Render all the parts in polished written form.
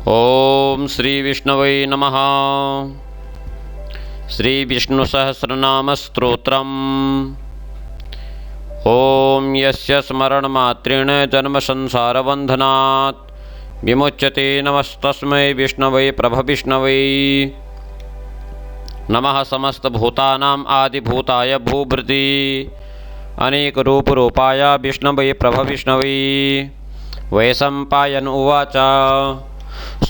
ओम श्री विष्णवे नमः। श्री विष्णु सहस्रनाम स्तोत्रम्। ओम यस्य स्मरण मात्रेण जन्म संसार बंधनात् विमुच्यते नमस्तस्मै विष्णवे प्रभविष्णवे नमः। समस्त भूतानां आदिभूताय भूभृति अनेक रूप रूपाय विष्णवे प्रभविष्णवे। वैशंपायन उवाच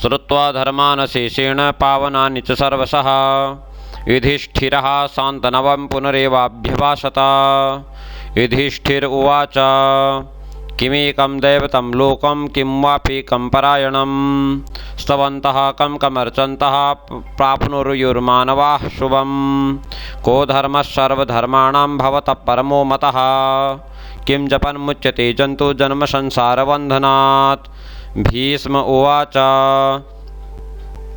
श्रुत्वा धर्मानशेषेण पावनानि च सर्वशः युधिष्ठिरः शान्तनवं पुनरेवाभ्यभाषत। युधिष्ठिर उवाच किमेकं दैवतं लोकं किं वाप्येकं परायणं स्तवन्तः कं कमर्चन्तः प्राप्नुर्युर्मानवाः शुभं। को धर्मः सर्वधर्माणां भवतः परमो मतः किं जपन्मुच्यते जन्तु जन्म संसारबन्धनात्। भीष्म उवाच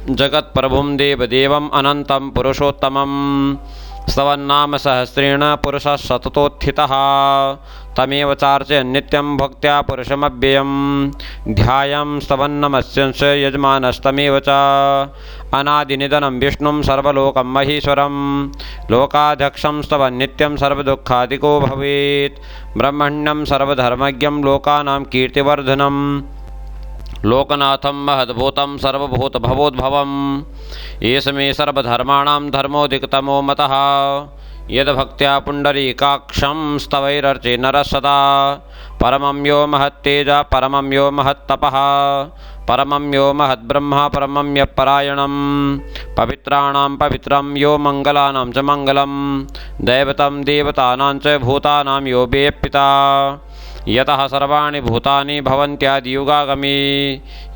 जगत्प्रभुं देवदेवम् अनन्तं पुरुषोत्तमं स्तवन्नाम सहस्रेण पुरुषः सततोत्थितः। तमेव चार्चयन् नित्यं भक्त्या पुरुषमव्ययं ध्यायं स्तवन्नमस्यंस यजमानस्तमेव च। अनादिनिधनं विष्णुं सर्वलोकं महेश्वरं लोकाध्यक्षं स्तवन् नित्यं सर्वदुःखादिको भवेत्। ब्रह्मण्यं सर्वधर्मज्ञं लोकानां कीर्तिवर्धनं लोकनाथं महद्भूतं सर्वभूतभवोद्भवम्। एष मे सर्वधर्माणां धर्मोऽधिकतमो मतः यद्भक्त्या पुण्डरीकाक्षं स्तवैरर्चे नरः सदा। परमं यो महत्तेज परमं यो महत्तपः परमं यो महद्ब्रह्म परमं यः परायणं पवित्राणां पवित्रं यो मङ्गलानां च मङ्गलं दैवतं देवतानां च भूतानां यो वेत्पिता। यतः सर्वाणि भूतानि भवन्त्यादियुगागमे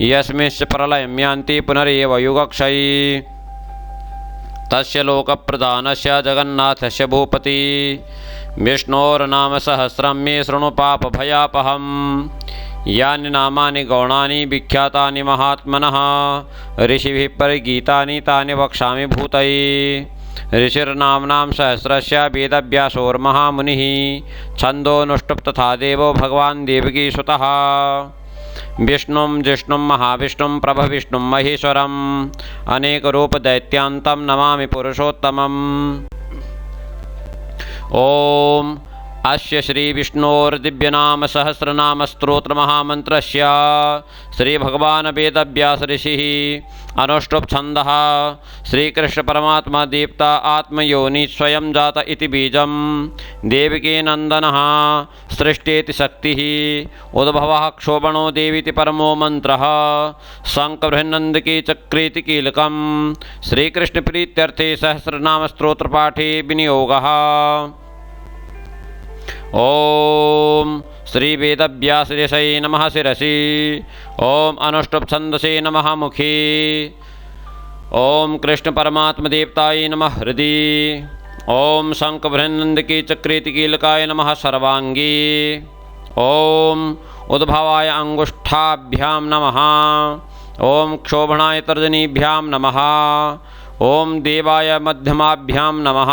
यस्मिंश्च प्रलयं यान्ति पुनरेव युगक्षये। तस्य लोकप्रधानस्य जगन्नाथस्य भूपति विष्णोर्नाम सहस्रं मे शृणु पापभयापहम्। यानि नामानि गौणानि विख्यातानि महात्मनः ऋषिभिः परिगीतानि तानि वक्ष्यामि भूतये। ऋषिर्नाम्नां सहस्रस्य वेदव्यासोर्महामुनिः छन्दोऽनुष्टुप् तथा देवो भगवान् देवकीसुतः। विष्णुं जिष्णुं महाविष्णुं प्रभविष्णुं महेश्वरम् अनेकरूपदैत्यान्तं नमामि पुरुषोत्तमम्। ओम अस्य श्री विष्णोर्दिव्यनाम सहस्रनाम स्तोत्र महामंत्रस्य श्री भगवान वेदव्यास ऋषिः अनुष्टुप् छन्दः श्रीकृष्ण परमात्मा दीप्ता आत्मयोनि स्वयं जात इति बीजं देवकी नंदनः सृष्टेति शक्तिः उद्भवः क्षोभणो देवीति परमो मंत्रः शङ्खबृहन्नन्दकी चक्रेति कीलकं श्रीकृष्ण प्रीत्यर्थे सहस्रनाम स्तोत्र पाठे विनियोगः। ओम श्री वेदव्यास ऋषये नमः शिरसि। ओम अनुष्टुप् छन्दसे नमः मुखे। ओम कृष्ण परमात्मा देवताय नमः हृदि। ओम शङ्खबृहन्नन्दकी चक्रेति कीलकाय नमः सर्वांगी। ओम उद्भवाय अंगुष्ठाभ्यां नमः। ओम क्षोभणाय तर्जनीभ्यां नमः। ओम देवाय मध्यमाभ्यां नमः।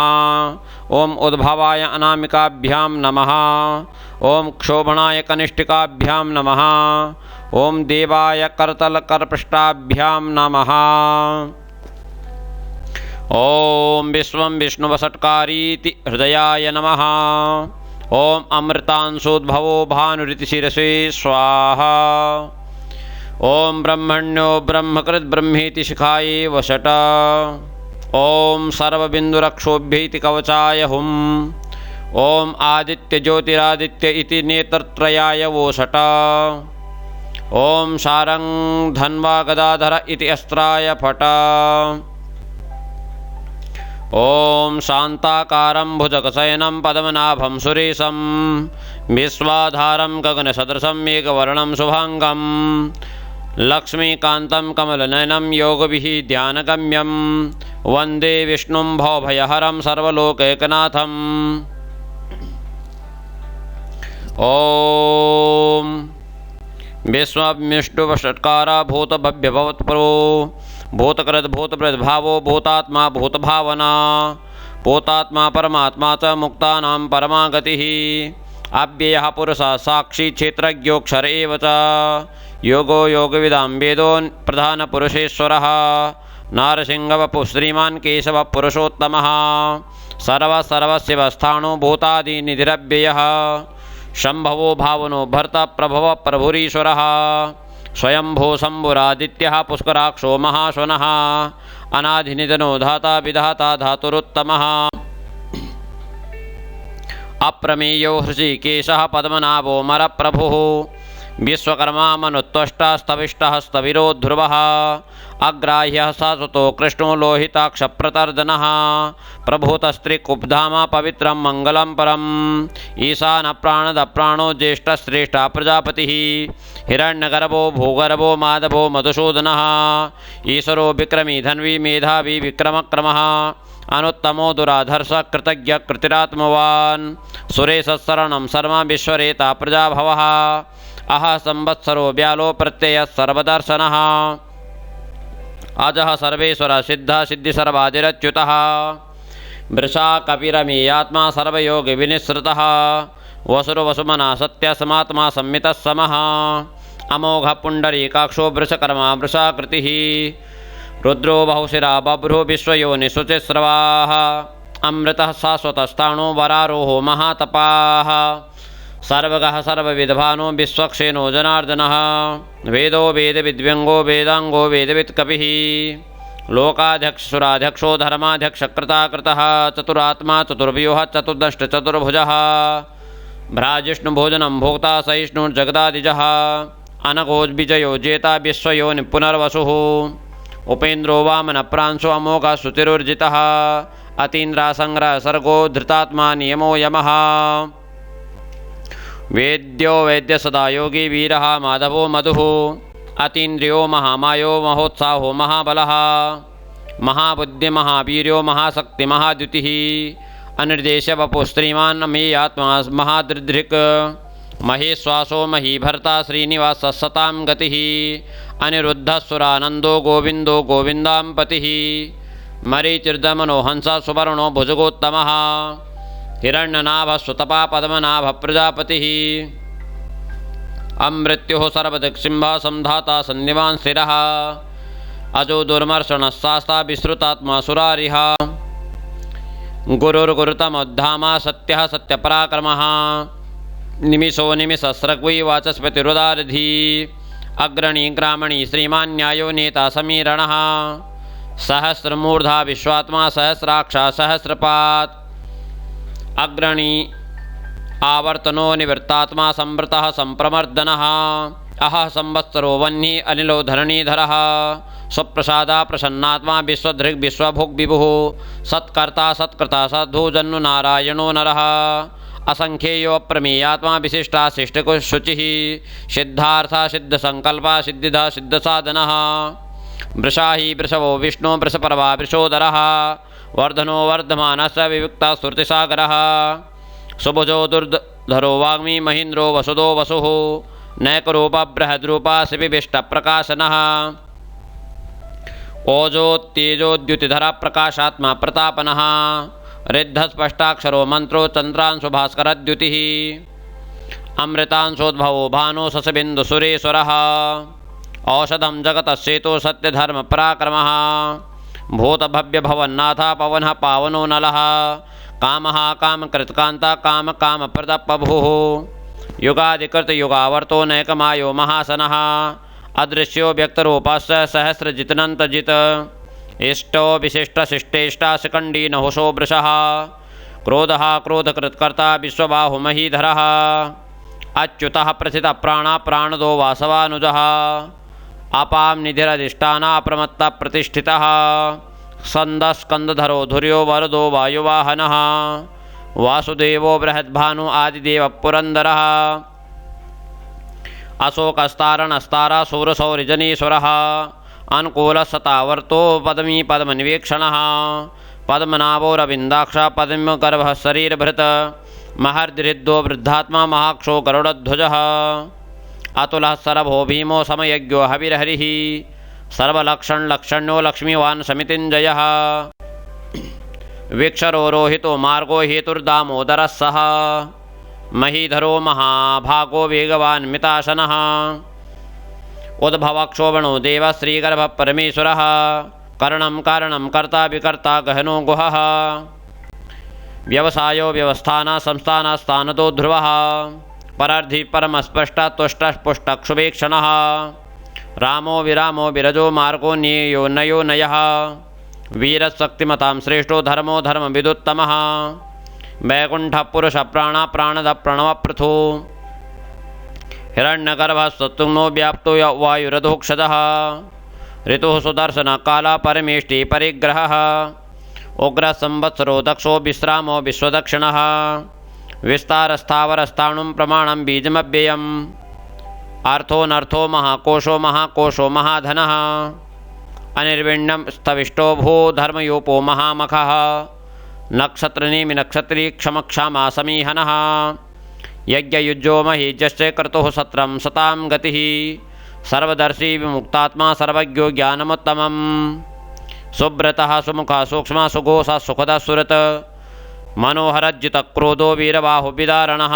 ओम उद्भवाय अनामिकाभ्यां नमः। ओम क्षोभणाय कनिष्ठिकाभ्यां नमः। ओम देवाय करतलकरपृष्ठाभ्यां नमः। ओम विश्वं विष्णुवषट्कारीति हृदयाय नमः। ओम अमृतांशोद्भवो भानुरिति शिरसे स्वाहा। ओम ब्रह्मण्यो ब्रह्मकृत् ब्रह्मेति शिखायै वषट। ओम सर्वबिन्दुरक्षोभ्यैति कवचाय हुम्। ओम आदित्य ज्योतिरादित्य इति नेत्रत्रयाय वोषट। ओम शारंग धन्वा गदाधर इति अस्त्राय फट। ओम शांताकारं भुजगशयनं पद्मनाभं सुरेशं विश्वाधारं गगनसदृशं मेघवर्णं शुभांगं लक्ष्मीकान्तं कमलनयनं योगभिः ध्यानगम्यं वन्दे विष्णुं भवभयहरं सर्वलोकैकनाथम्। ओम विश्वविष्णुवषट्कारा भूतभव्यभवत्परो भूतकृद् भूतप्रद्भावो भूतात्मा भूतभावना भूतात्मा परमात्मा च मुक्तानां परमा गतिः अव्ययः पुरुषः साक्षी क्षेत्रज्ञोऽक्षर एव च योगो योगविदां वेदो प्रधानपुरुषेश्वरः नारसिंहवपुः श्रीमान् केशवः पुरुषोत्तमः सर्वस्य भूतादिनिधिरव्ययः शम्भवो भावनो भर्ता प्रभव प्रभुरीश्वरः स्वयंभो शम्भुरादित्यः पुष्कराक्षो महाश्वनः अनाधिनिधनो धाता विधाता धातुरुत्तमः अप्रमेयो हृषिकेशः पद्मनाभो मरप्रभुः विश्वकर्मा मनुत्वष्टा स्तविष्टः स्तविरो ध्रुवः अग्राह्यः शाश्वतो कृष्णो लोहिताक्षप्रतर्दनः प्रभूतस्त्रिकुब्धामा पवित्रं मङ्गलं परम् ईशानप्राणदप्राणो ज्येष्ठश्रेष्ठः प्रजापतिः हिरण्यगर्भो भूगर्भो माधवो मधुसूदनः ईश्वरो विक्रमी धन्वी मेधावी विक्रमक्रमः अनुत्तमो दुराधर्ष कृतज्ञ कृतिरात्मवान् सुरेशशरणं शर्मा विश्वरेता प्रजाभवः अह संवत्सरो व्यालो प्रत्ययः सर्वदर्शनः अजः सर्वेश्वर सिद्ध सिद्धि सर्वादिरच्युतः वृषा कपिरमीयात्मा सर्वयोगि विनिसृतः वसुर्वसुमना सत्यसमात्मा संमितः समः अमोघ पुण्डरीकाक्षो वृषकर्मा वृषाकृतिः रुद्रो बहुशिरा बभ्रो विश्वयोनिशुचिस्रवाः अमृतः शाश्वतस्थाणो वरारोहो महातपाः सर्वगः सर्वविद्भानो विश्वक्षेनो जनार्दनः वेदो वेदविद्व्यङ्गो वेदाङ्गो वेदवित्कपिः लोकाध्यक्षुराध्यक्षो धर्माध्यक्षकृताकृतः चतुरात्मा चतुर्व्यूहः चतुर्दष्ट चतुर्भुजः भ्राजिष्णुभोजनं भोक्ता सहिष्णुर्जगदादिजः अनघोद्विजयो जेता विश्वयोनि पुनर्वसुः उपेन्द्रो वामनप्रांशो अमोघः श्रुतिरुर्जितः अतीन्द्रासङ्ग्रह सर्गो धृतात्मा नियमो यमः वेद्यो वैद्य सदा योगी वीरः माधवो मधुः अतीन्द्रियो महामायो महोत्साहो महाबलः महाबुद्धि महावीर्यो महाशक्ति महाद्युतिः अनिर्देशवपुः श्रीमान् अमेयात्मा महादृदृक् महेश्वासो महीभर्ता श्रीनिवासः सतां गतिः अनिरुद्धः गोविन्दो गोविन्दां पतिः मरीचिर्दमनो हंसः सुवर्णो भुजगोत्तमः हिरण्यनाभः सुतपा पद्मनाभः प्रजापतिः अमृत्युः सर्वदिक्सिंहः संधाता सन्निवान् स्थिरः अजो दुर्मर्षणः शास्ता विश्रुतात्मा सुरारिः गुरुर्गुरुतमोद्धामा सत्यः सत्यपराक्रमः निमिषो निमिषस्रग्वी वाचस्पतिरुदारधी अग्रणी ग्रामणी श्रीमान् न्यायो नेता समीरणः सहस्रमूर्धा विश्वात्मा सहस्राक्षा सहस्रपात् अग्रणी आवर्तनो निवृत्तात्मा संवृतः संप्रमर्दनः अहः संवत्सरो वह्नि अनिलो धरणीधरः स्वप्रसादा प्रसन्नात्मा विश्वधृग् विश्वभुग् विभुः सत्कर्ता सत्कृता साधु जन्नु नारायणो नरः असंख्येयो प्रमेयात्मा विशिष्टा शिष्टकुशुचिः सिद्धार्था सिद्धसंकल्पा सिद्धिदा सिद्धसाधनः वृषा हि वृषभो विष्णु वृषपर्वा वृषोदरः वर्धनो वर्धमानः विविक्ता श्रुतिसागरः सुभुजो दुर्धरो वाग्मी महीन्द्रो वसुदो वसुः नैकरूपा बृहद्रूपा शिविविष्टप्रकाशनः ओजोत्तेजोद्युतिधरा प्रकाशात्मा प्रतापनः रिद्धस्पष्टाक्षरो मन्त्रो चन्द्रांशु भास्करद्युतिः अमृतांशोद्भवो भानो शशबिन्दुसुरेश्वरः औषधं जगतस्येतो सत्यधर्मपराक्रमः भूतभव्यभवन्नाथा पवनः पावनो नलः कामः कामकृत्कान्ता कामकामप्रदप्रभुः युगादिकृतयुगावर्तो नैकमायो महासनः अदृश्यो व्यक्तरूपस्य सहस्रजितनन्तजित् इष्टो विशिष्टशिष्टेष्टा शिखण्डी नहुषो वृषः क्रोधः क्रोधकृत्कर्ता विश्वबाहुमहीधरः अच्युतः प्रथितः प्राणः प्राणदो वासवानुजः अपां निधिरधिष्ठानः अप्रमत्तः प्रतिष्ठितः स्कन्दधरो धुर्यो वरदो वायुवाहनः वासुदेवो बृहद्भानु आदिदेवः पुरन्दरः अशोकस्तारणस्तारा शूरसौरिजनीश्वरः अनुकूलसतावर्तो पद्मी पद्मनिवेक्षणः पद्मनाभोरविन्दाक्षः पद्मगर्भः शरीरभृत् महर्दृद्धो वृद्धात्मा महाक्षो गरुडध्वजः अतुलः सरभो भीमो समयज्ञो हविर्हरिः सर्वलक्षणलक्षण्यो लक्ष्मीवान् समितिञ्जयः वीक्षरो रोहितो मार्गो हेतुर्दामोदरः सः महीधरो महाभागो वेगवान् मिताशनः उद्भवक्षोभणो देवः श्रीगर्भः परमेश्वरः करणं कारणं कर्ता विकर्ता गहनो गुहः व्यवसायो व्यवस्थाना संस्थाना स्थानतो ध्रुवः परर्धि परमस्पष्टा तुष्टपुष्टक्षुभीक्षणः रामो विरामो विरजो मार्गो न्येयो नयो नयः वीरशक्तिमतां श्रेष्ठो धर्मो धर्मविदुत्तमः वैकुण्ठः पुरुषः प्राणः प्राणदः प्रणवपृथु हिरण्यगर्भः सत्तुग्नो व्याप्तो वायुरधोक्षजः ऋतुः सुदर्शनः कालः परमेष्टि परिग्रहः उग्रः संवत्सरो दक्षो विश्रामो विश्वदक्षिणः विस्तारस्थावरस्थाणुं प्रमाणं बीजमव्ययम् अर्थोऽनर्थो महाकोशो महाधनः अनिर्विण्णं स्थविष्टो भू धर्मयोपो महामखः नक्षत्रनेमि नक्षत्री क्षमक्षामा समीहनः यज्ञयुज्यो महीज्यश्च क्रतुः सत्रं सतां गतिः सर्वदर्शी विमुक्तात्मा सर्वज्ञो ज्ञानमुत्तमम् सुब्रतः सुमुखः सूक्ष्मः सुघोषः सुखदः सुरत मनोहरज्जितः क्रोधो वीरबाहुविदारणः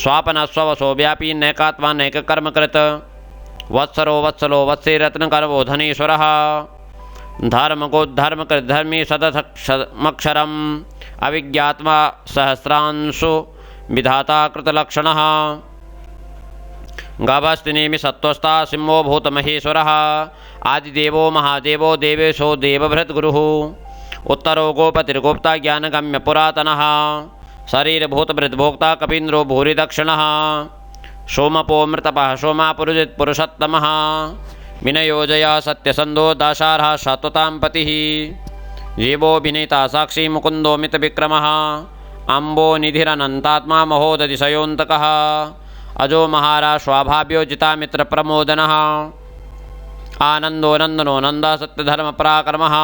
स्वापनः स्ववसो व्यापी नैकात्मा नैककर्मकृत वत्सरो वत्सलो वत्से रत्नकर्वो धनेश्वरः धर्मकृद्धर्मी सदक्षरमक्षरम् अविज्ञात्मा सहस्रांशु विधाता कृतलक्षणः गभस्तिनेमि सत्त्वस्था सिंहो भूतमहेश्वरः आदिदेवो महादेवो देवेशो देवभृद्गुरुः उत्तरो गोपतिर्गोप्ता ज्ञानगम्य पुरातनः शरीरभूतभृद्भोक्ता कपीन्द्रो भूरिदक्षिणः सोमपो मृतपः सोमापुरुजित् पुरुषोत्तमः विनयोजया सत्यसन्धो दाशार्हः शाश्वतां पतिः जीवोऽभिनेता साक्षी मुकुन्दो मितविक्रमः अम्बो निधिरनन्तात्मा महोदधिशयोऽन्तकः अजो महाराज स्वाभाव्यो जितामित्रप्रमोदनः आनन्दो नन्दनो नन्दः सत्यधर्मपराक्रमः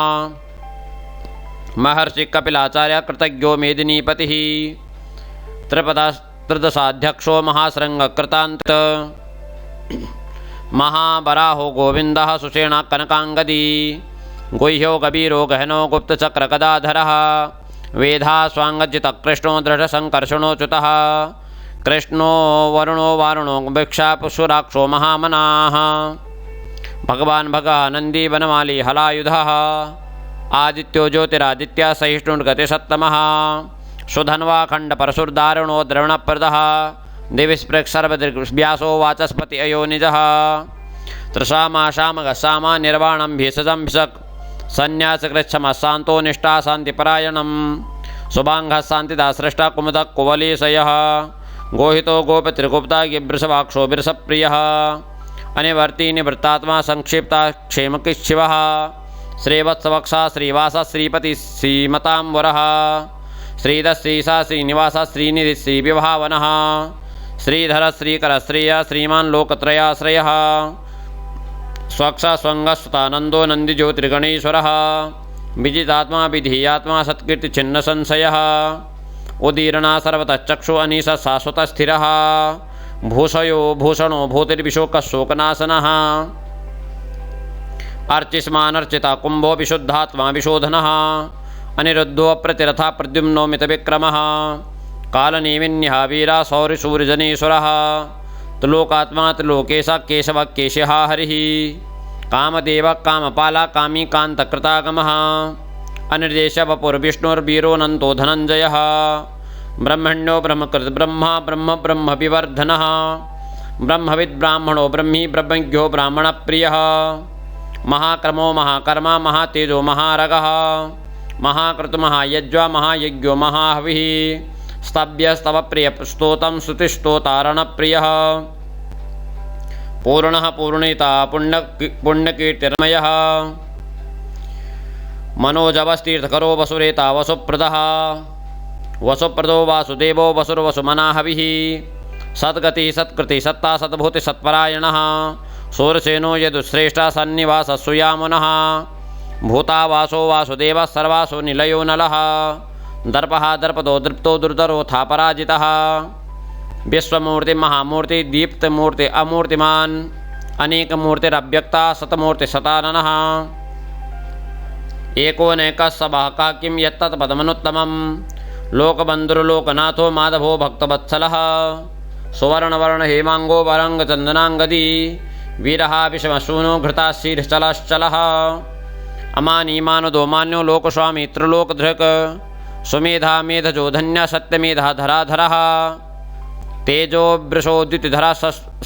महर्षि कपिलाचार्य कृतज्ञो मेदिनीपतिः त्रिदशाध्यक्षो महाशृङ्गकृतान्त महाबराहो गोविन्दः सुषेणः कनकाङ्गदी गुह्यो कबीरो गहनो गुप्तचक्रगदाधरः वेधा स्वाङ्गजितः कृष्णो दृढसङ्कर्षणो च्युतः कृष्णो वरुणो वारुणो भिक्षापुषुराक्षो महामनाः भगवान् भगः नन्दी वनमाली हलायुधः आदित्यो ज्योतिरादित्य सहिष्णुर्गतिसत्तमः सुधन्वाखण्डपरशुर्दारुणो द्रवणप्रदः दिविस्पृक्सर्वदृग्व्यासो वाचस्पति अयोनिजः त्रिशामाशामगः सामा निर्वाणं भेषजं भिषक् संन्यासकृच्छमः शान्तो निष्ठा शान्तिपरायणं सुबाङ्गः शान्तिदा सृष्टा कुमुदः कुवलीशयः गोहितो गोपतिर्गुप्ता गिभृषवाक्षो बिरसप्रियः अनिवर्ती निवृत्तात्मा संक्षिप्ता क्षेमकिच्छिवः श्रीवत्सवक्षा श्रीवासः श्रीपति श्रीमतांवरः श्रीधः श्रीशा श्रीनिवासः श्रीनिधिः श्रीविभावनः श्रीधरः श्रीकरः श्रेयः श्रीमान् लोकत्रयाश्रयः स्वक्षा स्वङ्गस्वतानन्दो नन्दिज्योतिर्गणेश्वरः विजितात्मा विधीयात्मा सत्कीर्तिचिह्नसंशयः उदीर्णा सर्वतः चक्षु अनीशः शाश्वतस्थिरः भूषयो भूषणो भूतिर्विशोकः शोकनाशनः अर्चिष्मानर्चिता कुम्भो विशुद्धात्मा विशोधनः अनिरुद्धो प्रतिरथा प्रद्युम्नो मितविक्रमः कालनेमिन्यः वीरा सौरिसूर्यजनेश्वरः त्रिलोकात्मा त्रिलोकेशः केशवः केशिहा हरिः कामदेवः कामपाला कामी कान्तकृतागमः अनिर्देशवपुर्विष्णुर्वीरोऽनन्तो धनञ्जयः ब्रह्मण्यो ब्रह्मकृत ब्रह्मा ब्रह्म ब्रह्मविवर्धनः ब्रह्मविद्ब्राह्मणो ब्रह्मी ब्रह्मज्ञो ब्राह्मणप्रियः महाक्रमो महाकर्मा महातेजो महारगः महाकृतु महायज्वा महायज्ञो महाहविः स्तव्यस्तवप्रियस्तोतं श्रुतिस्तोतारणप्रियः पूर्णः पूर्णिता पुण्यकीर्तिर्मयः मनोजवस्तीर्थकरो वसुरेता वसुप्रदः वसुप्रदो वासुदेवो वसुर्वसुमनाहविः सद्गतिः सत्कृतिः सत्ता सद्भूति सत्परायणः शूरसेनो यदुश्रेष्ठः सन्निवासः सुयामुनः भूतावासो वासुदेवः सर्वासो निलयो नलः दर्पः दर्पदो दृप्तो दुर्धरोऽथा पराजितः विश्वमूर्ति महामूर्ति दीप्तमूर्ति अमूर्तिमान् अनेकमूर्तिरव्यक्ता शतमूर्तिशताननः एकोनैकः सभाका किं यत्तत्पदमनुत्तमं लोकबन्धुर्लोकनाथो माधवो भक्तवत्सलः सुवर्णवर्ण हेमांगो वरंगचंदनांगदी वीरः विषमसूनो घृताशीर्चलश्चलः अमानीमानदो मान्यो लोकस्वामी त्रिलोकधृक् सुमेधा मेधजो धन्य सत्यमेधा धराधरः तेजो वृषोद्युतिधरा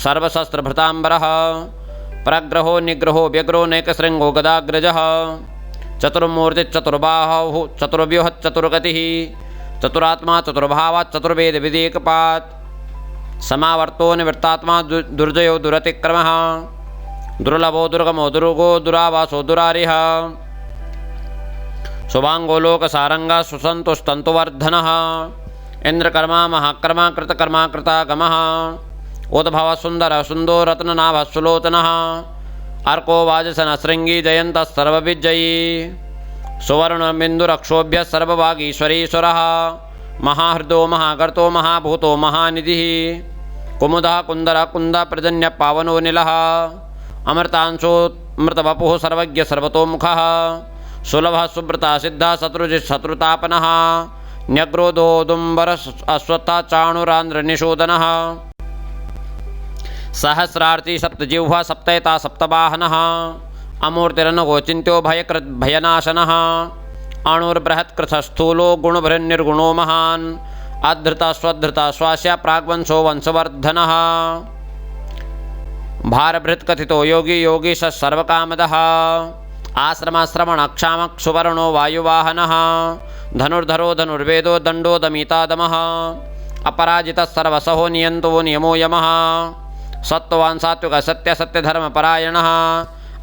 सर्वशस्त्रभृताम्बरः प्रग्रहो निग्रहो व्यग्रो नैकशृङ्गो गदाग्रजः चतुर्मूर्तिश्चतुर्बाहुः चतुर्व्यूहश्चतुर्गतिः चतुरात्मा चतुर्भावात् चतुर्वेदविदेकपात् समावर्तो निवृत्तात्मा दुर्जयो दुरतिक्रमः दुर्लभो दुर्गमो दुर्गो दुरावासो दुरारिः शुभांगो लोकसारंगा सुसंतुस्तंतुवर्धनः इंद्रकर्मा महाकर्मा कृतकर्मा कृतागमः उद्भव सुंदर सुंदो रत्ननाभ सुलोचनः अर्को वाजसन श्रृंगी जयंत सर्वविजयी सुवर्णबिंदुरक्षोभ्य सर्वभागीश्वरीश्वरः महाहृदो महागर्तो महाभूतो महानिधिः कुमुदः कुंदरः कुंद पर्जन्य पावनो नीलः अमृतांशोऽमृतवपुः सर्वज्ञ सर्वतोमुखः सुलभः सुब्रता सिद्धः शत्रुजित् शत्रुतापनः न्यग्रोधोदुम्बर अश्वत्था चाणुरान्द्रनिषूदनः सहस्रार्ची सप्तजिह्वा सप्तयता सप्तवाहनः अमूर्तिरनघो चिन्त्यो भयकृत् भयनाशनः अणुर्बृहत्कृतस्थूलो गुणभृन्निर्गुणो महान् अधृता स्वधृता स्वास्य प्राग्वंशो वंशवर्धनः भारभृत्कथितो योगी योगी सर्वकामदः आश्रमाश्रमणक्षामः सुवर्णो वायुवाहनः धनुर्धरो धनुर्वेदो दण्डो दमितादमः अपराजितः सर्वसहो नियन्तो नियमो यमः सत्त्ववान् सात्विकः सत्यसत्यधर्मपरायणः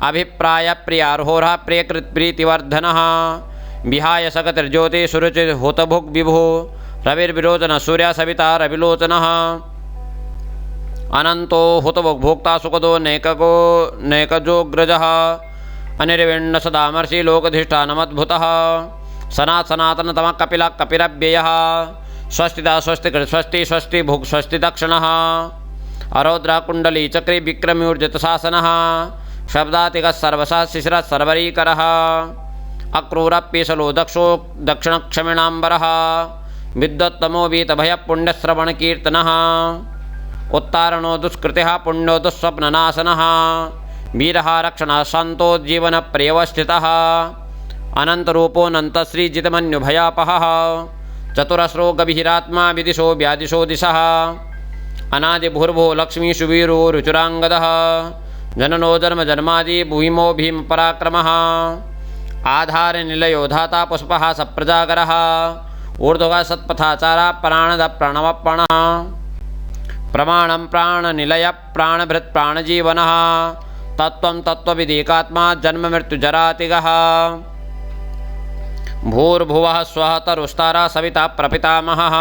अभिप्रायप्रियार्होरः प्रियकृत्प्रीतिवर्धनः विहाय सकतिर्ज्योतिषुरुचिर्हुतभुग् विभुः रविर्विरोचनः सूर्यः सविता रविलोचनः अनंतो हुतभोक्ता सुखदो नैकजोग्रजः अनिर्विण्ण सदामर्षि लोकधिष्ठानमद्भुतः सनातनतमः कपिलः कपिरव्ययः स्वस्तिदा स्वस्तिकृत् स्वस्ति स्वस्ति भुक् स्वस्ति दक्षिणः अरौद्रः कुण्डली चक्री विक्रम्यूर्जितशासनः शब्दातिकः सर्वशः शिशिरः सर्वरीकरः अक्रूरप्येशलो दक्षो दक्षिणक्षमिणाम्बरः विद्वत्तमो वीतभयः पुण्यश्रवणकीर्तनः उत्तारणो दुष्कृतिः पुण्यो दुःस्वप्ननाशनः वीरः रक्षणः शान्तोज्जीवनप्रियवस्थितः अनन्तरूपोऽनन्तश्रीजितमन्युभयापहः चतुरस्रो गभीरात्मा विदिशो व्यादिशो दिशः अनादिभूर्भो लक्ष्मीषुवीरो रुचिराङ्गदः जननो जन्मजन्मादि भूमिमो भीमपराक्रमः आधारनिलयो धाता पुष्पः सप्रजागरः ऊर्ध्वः सत्पथाचारः प्राणदः प्रणवप्रणः प्रमाणं प्राणनिलय प्राणभृत् प्राणजीवनः तत्त्वं तत्त्वविदेकात्मा जन्ममृत्युजरातिगः भूर्भुवः स्वः तरुस्तारा सविता प्रपितामहः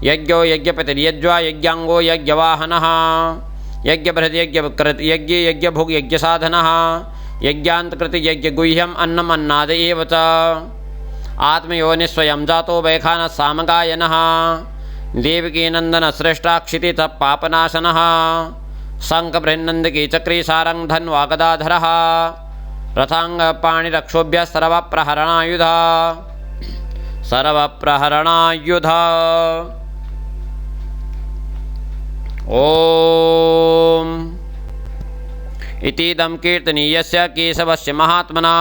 यज्ञो यज्ञपतिर्यज्वा यज्ञाङ्गो यज्ञवाहनः यज्ञबृहद् यज्ञकृत् यज्ञे यज्ञभुग् यज्ञसाधनः यज्ञान्तकृति यज्ञगुह्यम् अन्नम् अन्नाद एव च आत्मयोनिः स्वयं जातो वैखानः सामगायनः देवकीनन्दन श्रेष्ठाक्षितितः पापनाशनः शङ्खबृहन्नन्दकी चक्री सारङ्ग धन्वा गदाधरः रथाङ्गपाणिरक्षोभ्यः सर्वप्रहरणायुध ॐ इतीदं कीर्तनीयस्य केशवस्य महात्मना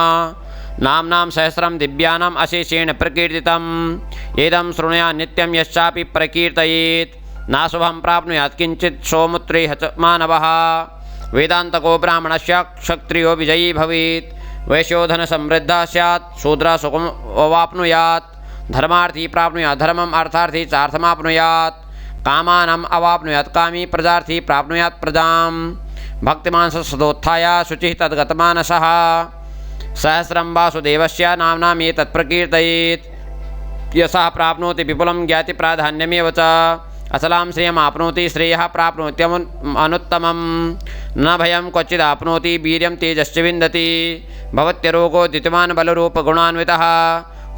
नाम्नां सहस्रं दिव्यानाम् अशेषेण प्रकीर्तितम् इदं शृणुयात् नित्यं यश्चापि प्रकीर्तयेत् नाशुभं प्राप्नुयात् किञ्चित् सौमुत्रेह च मानवः वेदान्तको ब्राह्मणस्य क्षत्रियो विजयी भवेत् वैश्यो धनसमृद्धः स्यात् शूद्रः सुखम् अवाप्नुयात् धर्मार्थी प्राप्नुयात् धर्मम् अर्थार्थी चार्थमाप्नुयात् कामानम् अवाप्नुयात् कामी प्रजार्थी प्राप्नुयात् प्रजां भक्तिमान् सदोत्थाय शुचिः तद्गतमानसः सहस्रं वासुदेवस्य नाम्नाम् एतत् प्रकीर्तयेत् यशः प्राप्नोति विपुलं ज्ञातिप्राधान्यमेव च असलां श्रियमाप्नोति श्रेयः प्राप्नोत्यनुत्तमं न भयं क्वचिदाप्नोति वीर्यं तेजश्च विन्दति भवत्यरोगो द्वितीयमान् बलरूपगुणान्वितः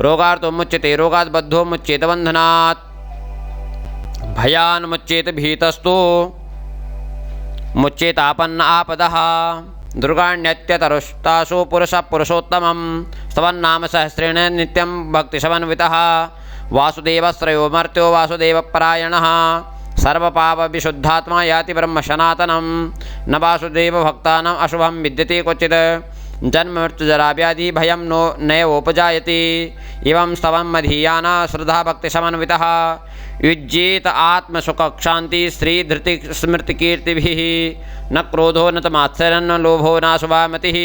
रोगार्तो मुच्यते रोगात् बद्धो मुच्येत बन्धनात् भयान् मुच्येत भीतस्तु मुच्येतापन्न आपदः दुर्गाण्यत्यतरुष्टासु पुरुषः पुरुषोत्तमं स्तवन्नाम सहस्रेण नित्यं भक्तिसमन्वितः वासुदेवश्रयो मर्त्यो वासुदेवपरायणः सर्वपापविशुद्धात्मा याति ब्रह्म सनातनं न वासुदेव भक्तानाम् अशुभं विद्यते क्वचित् जन्म मृत्युजरा व्याधि भयं नो नैवोपजायते एवं स्तवं मधीयान श्रद्धा भक्ति समन्वितः युज्येत आत्मसुख क्षांति श्री धृति स्मृति कीर्तिभिः न क्रोधो न तमात्सर्यं न लोभो न शुभामतिः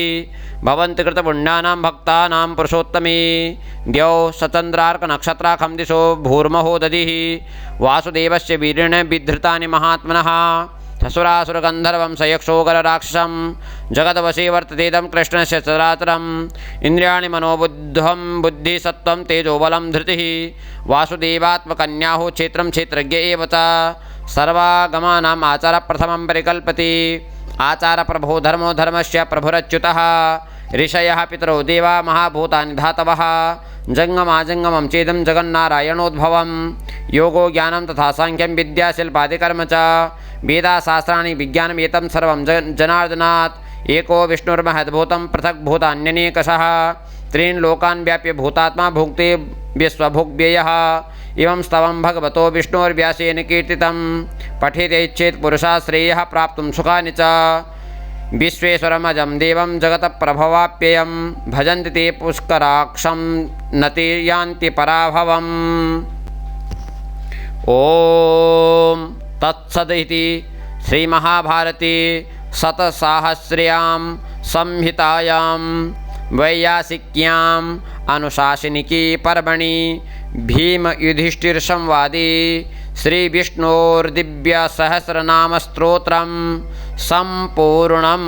भवन्ति कृतपुण्यानां भक्तानां पुरुषोत्तमे द्यौ सचन्द्रार्क नक्षत्राखं दिशो भूर्महो दधिः वासुदेवस्य वीरेण विधृतानि महात्मनः ससुरासुरगन्धर्वं सयक्षोगरराक्षसं जगद्वशे वर्ततेदं कृष्णस्य चराचरम् इन्द्रियाणि मनोबुद्धं बुद्धिसत्त्वं तेजोबलं धृतिः वासुदेवात्मकन्याहो क्षेत्रं क्षेत्रज्ञ एव च सर्वागमानाम् आचारप्रथमं परिकल्पति आचारप्रभो धर्मो धर्मस्य प्रभुरच्युतः ऋषयः पितरो देवा महाभूतानि धातवः जङ्गमाजङ्गमं चेदं जगन्नारायणोद्भवं योगो ज्ञानं तथा साङ्ख्यं विद्या शिल्पादिकर्म च वेदाशास्त्राणि विज्ञानमेतं सर्वं जनार्दनात् एको विष्णुर्महद्भूतं पृथग्भूतान्यनेकशः त्रीन् लोकान् व्याप्य भूतात्मा भुक्ते विश्वभुग्व्ययः एवं स्तवं भगवतो विष्णोर्व्यासेन कीर्तितं पठेदेच्छेत् पुरुषा श्रेयः प्राप्तुं सुखानि च विश्वेश्वरमजं देवं जगत्प्रभवाप्ययं भजन्ति ते पुष्कराक्षं न ते यान्ति पराभवम्। ॐ तत्सदिति श्रीमहाभारते शतसाहस्र्यां संहितायां वैयासिक्याम् अनुशासनिके पर्वणि भीमयुधिष्ठिरसंवादे श्रीविष्णोर्दिव्यसहस्रनामस्तोत्रं सम्पूर्णम्।